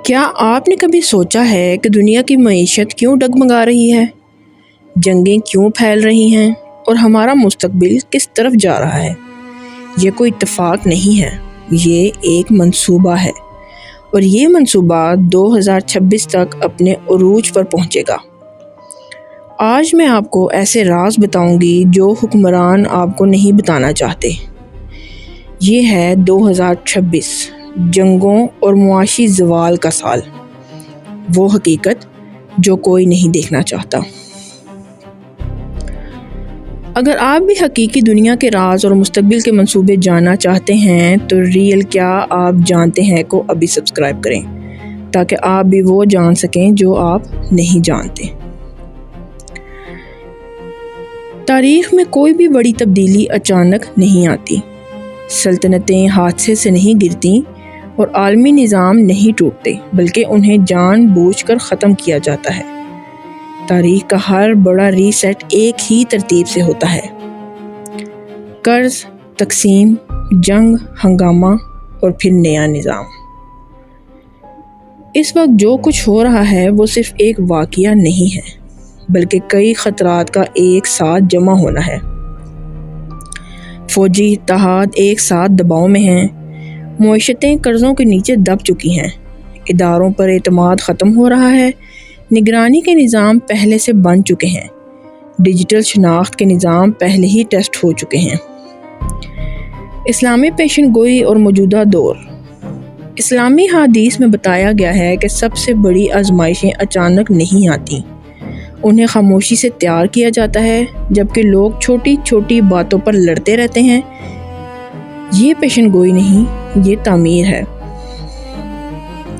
کیا آپ نے کبھی سوچا ہے کہ دنیا کی معیشت کیوں ڈگمگا رہی ہے؟ جنگیں کیوں پھیل رہی ہیں اور ہمارا مستقبل کس طرف جا رہا ہے؟ یہ کوئی اتفاق نہیں ہے، یہ ایک منصوبہ ہے، اور یہ منصوبہ 2026 تک اپنے عروج پر پہنچے گا۔ آج میں آپ کو ایسے راز بتاؤں گی جو حکمران آپ کو نہیں بتانا چاہتے۔ یہ ہے 2026، جنگوں اور معاشی زوال کا سال، وہ حقیقت جو کوئی نہیں دیکھنا چاہتا۔ اگر آپ بھی حقیقی دنیا کے راز اور مستقبل کے منصوبے جاننا چاہتے ہیں تو ریئل کیا آپ جانتے ہیں کو ابھی سبسکرائب کریں، تاکہ آپ بھی وہ جان سکیں جو آپ نہیں جانتے۔ تاریخ میں کوئی بھی بڑی تبدیلی اچانک نہیں آتی، سلطنتیں حادثے سے نہیں گرتی اور عالمی نظام نہیں ٹوٹتے، بلکہ انہیں جان بوجھ کر ختم کیا جاتا ہے۔ تاریخ کا ہر بڑا ری سیٹ ایک ہی ترتیب سے ہوتا ہے: قرض، تقسیم، جنگ، ہنگامہ اور پھر نیا نظام۔ اس وقت جو کچھ ہو رہا ہے وہ صرف ایک واقعہ نہیں ہے، بلکہ کئی خطرات کا ایک ساتھ جمع ہونا ہے۔ فوجی اتحاد ایک ساتھ دباؤ میں ہیں، معیشتیں قرضوں کے نیچے دب چکی ہیں، اداروں پر اعتماد ختم ہو رہا ہے، نگرانی کے نظام پہلے سے بن چکے ہیں، ڈیجیٹل شناخت کے نظام پہلے ہی ٹیسٹ ہو چکے ہیں۔ اسلامی پیشن گوئی اور موجودہ دور۔ اسلامی حدیث میں بتایا گیا ہے کہ سب سے بڑی آزمائشیں اچانک نہیں آتیں، انہیں خاموشی سے تیار کیا جاتا ہے، جبکہ لوگ چھوٹی چھوٹی باتوں پر لڑتے رہتے ہیں۔ یہ پیشن گوئی نہیں، یہ تعمیر ہے۔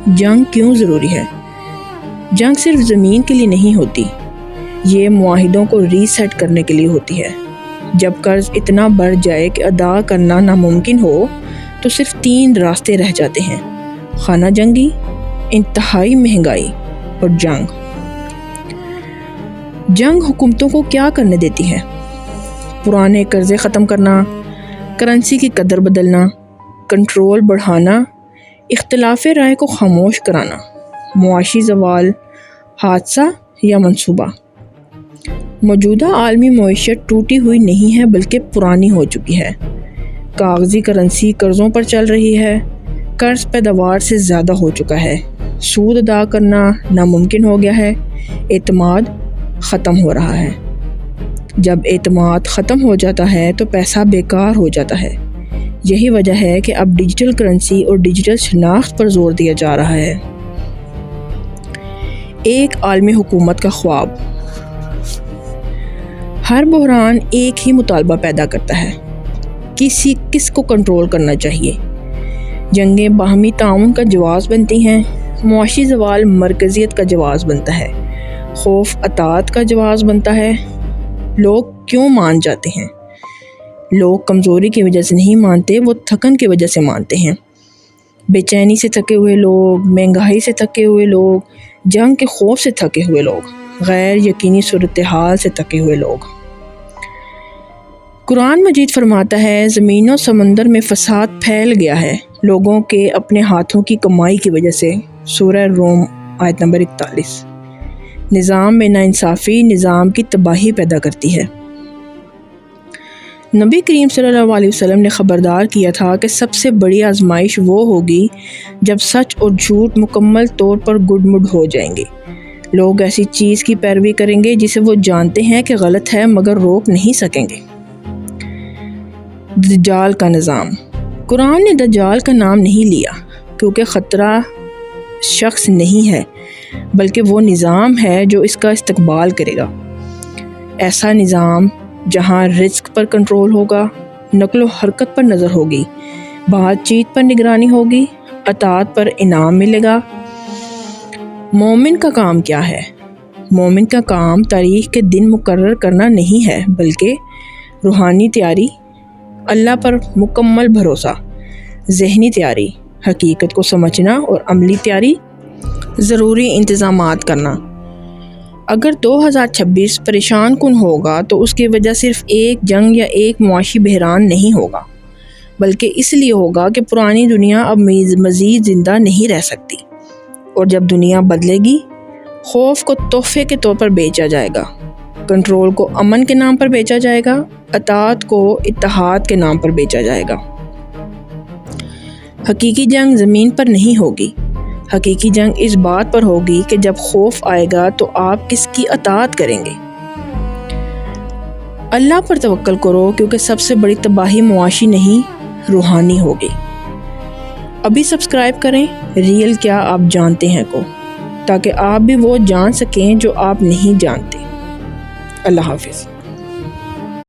جنگ کیوں ضروری ہے؟ جنگ صرف زمین کے لیے نہیں ہوتی، یہ معاہدوں کو ری سیٹ کرنے کے لیے ہوتی ہے۔ جب قرض اتنا بڑھ جائے کہ ادا کرنا ناممکن ہو تو صرف 3 راستے رہ جاتے ہیں: خانہ جنگی، انتہائی مہنگائی اور جنگ۔ جنگ حکومتوں کو کیا کرنے دیتی ہے؟ پرانے قرضے ختم کرنا، کرنسی کی قدر بدلنا، کنٹرول بڑھانا، اختلاف رائے کو خاموش کرانا۔ معاشی زوال، حادثہ یا منصوبہ؟ موجودہ عالمی معیشت ٹوٹی ہوئی نہیں ہے بلکہ پرانی ہو چکی ہے۔ کاغذی کرنسی قرضوں پر چل رہی ہے، قرض پیداوار سے زیادہ ہو چکا ہے، سود ادا کرنا ناممکن ہو گیا ہے، اعتماد ختم ہو رہا ہے۔ جب اعتماد ختم ہو جاتا ہے تو پیسہ بیکار ہو جاتا ہے۔ یہی وجہ ہے کہ اب ڈیجیٹل کرنسی اور ڈیجیٹل شناخت پر زور دیا جا رہا ہے۔ ایک عالمی حکومت کا خواب۔ ہر بحران ایک ہی مطالبہ پیدا کرتا ہے: کس کو کنٹرول کرنا چاہیے؟ جنگیں باہمی تعاون کا جواز بنتی ہیں، معاشی زوال مرکزیت کا جواز بنتا ہے، خوف اطاعت کا جواز بنتا ہے۔ لوگ کیوں مان جاتے ہیں؟ لوگ کمزوری کی وجہ سے نہیں مانتے، وہ تھکن کی وجہ سے مانتے ہیں۔ بے چینی سے تھکے ہوئے لوگ، مہنگائی سے تھکے ہوئے لوگ، جنگ کے خوف سے تھکے ہوئے لوگ، غیر یقینی صورتحال سے تھکے ہوئے لوگ۔ قرآن مجید فرماتا ہے: زمین و سمندر میں فساد پھیل گیا ہے لوگوں کے اپنے ہاتھوں کی کمائی کی وجہ سے۔ سورہ روم آیت نمبر 41۔ نظام میں ناانصافی نظام کی تباہی پیدا کرتی ہے۔ نبی کریم صلی اللہ علیہ وسلم نے خبردار کیا تھا کہ سب سے بڑی آزمائش وہ ہوگی جب سچ اور جھوٹ مکمل طور پر گڈ مڈ ہو جائیں گے۔ لوگ ایسی چیز کی پیروی کریں گے جسے وہ جانتے ہیں کہ غلط ہے مگر روک نہیں سکیں گے۔ دجال کا نظام۔ قرآن نے دجال کا نام نہیں لیا کیونکہ خطرہ شخص نہیں ہے، بلکہ وہ نظام ہے جو اس کا استقبال کرے گا۔ ایسا نظام جہاں رزق پر کنٹرول ہوگا، نقل و حرکت پر نظر ہوگی، بات چیت پر نگرانی ہوگی، اطاعت پر انعام ملے گا۔ مومن کا کام کیا ہے؟ مومن کا کام تاریخ کے دن مقرر کرنا نہیں ہے، بلکہ روحانی تیاری، اللہ پر مکمل بھروسہ، ذہنی تیاری، حقیقت کو سمجھنا اور عملی تیاری، ضروری انتظامات کرنا۔ اگر 2026 پریشان کن ہوگا تو اس کی وجہ صرف ایک جنگ یا ایک معاشی بحران نہیں ہوگا، بلکہ اس لیے ہوگا کہ پرانی دنیا اب مزید زندہ نہیں رہ سکتی۔ اور جب دنیا بدلے گی، خوف کو تحفے کے طور پر بیچا جائے گا، کنٹرول کو امن کے نام پر بیچا جائے گا، اطاعت کو اتحاد کے نام پر بیچا جائے گا۔ حقیقی جنگ زمین پر نہیں ہوگی، حقیقی جنگ اس بات پر ہوگی کہ جب خوف آئے گا تو آپ کس کی اطاعت کریں گے۔ اللہ پر توکل کرو، کیونکہ سب سے بڑی تباہی معاشی نہیں روحانی ہوگی۔ ابھی سبسکرائب کریں ریئل کیا آپ جانتے ہیں کو، تاکہ آپ بھی وہ جان سکیں جو آپ نہیں جانتے۔ اللہ حافظ۔